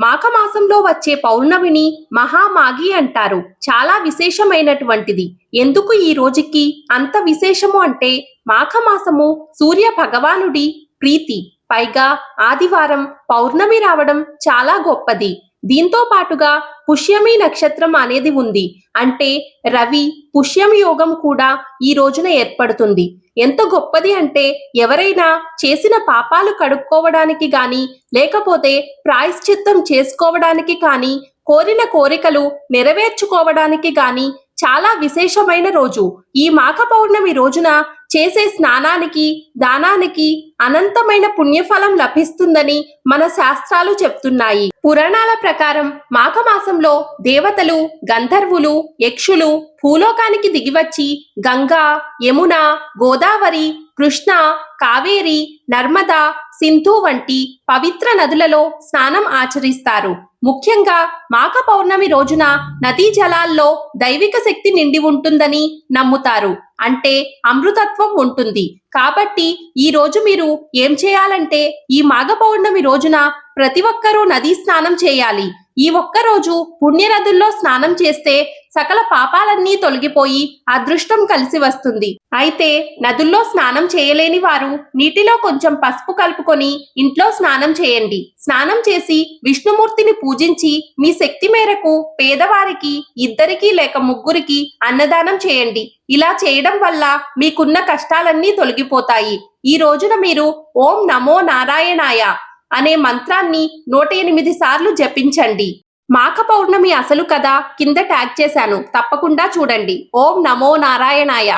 మాఘమాసంలో వచ్చే పౌర్ణమిని మహామాఘి అంటారు. చాలా విశేషమైనటువంటిది. ఎందుకు ఈ రోజుకి అంత విశేషము అంటే మాఘమాసము సూర్య భగవానుడి ప్రీతి. పైగా ఆదివారం పౌర్ణమి రావడం చాలా గొప్పది. దీంతో పాటుగా పుష్యమి నక్షత్రం అనేది ఉంది. అంటే రవి పుష్యం యోగం కూడా ఈ రోజున ఏర్పడుతుంది. ఎంత గొప్పది అంటే ఎవరైనా చేసిన పాపాలు కడుక్కోవడానికి గాని లేకపోతే ప్రాయశ్చిత్తం చేసుకోవడానికి కానీ కోరిన కోరికలు నెరవేర్చుకోవడానికి గాని చాలా విశేషమైన రోజు. ఈ మాఘ పౌర్ణమి రోజున చేసే స్నానానికి దానానికి అనంతమైన పుణ్యఫలం లభిస్తుందని మన శాస్త్రాలు చెప్తున్నాయి. పురాణాల ప్రకారం మాఘమాసంలో దేవతలు గంధర్వులు యక్షులు భూలోకానికి దిగివచ్చి గంగా యమున గోదావరి కృష్ణ కావేరి నర్మదా సింధు వంటి పవిత్ర నదులలో స్నానం ఆచరిస్తారు. ముఖ్యంగా మాఘ పౌర్ణమి రోజున నదీ జలాల్లో దైవిక శక్తి నిండి ఉంటుందని నమ్ముతారు. అంటే అమృతత్వం ఉంటుంది. కాబట్టి ఈ రోజు మీరు ఏం చేయాలంటే ఈ మాఘ పౌర్ణమి రోజున ప్రతి ఒక్కరూ నదీ స్నానం చేయాలి. ఈ ఒక్క రోజు పుణ్యనదుల్లో స్నానం చేస్తే సకల పాపాలన్నీ తొలగిపోయి అదృష్టం కలిసి వస్తుంది. అయితే నదుల్లో స్నానం చేయలేని వారు నీటిలో కొంచెం పసుపు కలుపుకొని ఇంట్లో స్నానం చేయండి. స్నానం చేసి విష్ణుమూర్తిని పూజించి మీ శక్తి మేరకు పేదవారికి 2 లేక 3 అన్నదానం చేయండి. ఇలా చేయడం వల్ల మీకున్న కష్టాలన్నీ తొలగిపోతాయి. ఈ రోజున మీరు ఓం నమో నారాయణాయ అనే మంత్రాన్ని 108 సార్లు జపించండి. మాఘ పౌర్ణమి అసలు కథ కింద ట్యాగ్ చేశాను, తప్పకుండా చూడండి. ఓం నమో నారాయణాయ.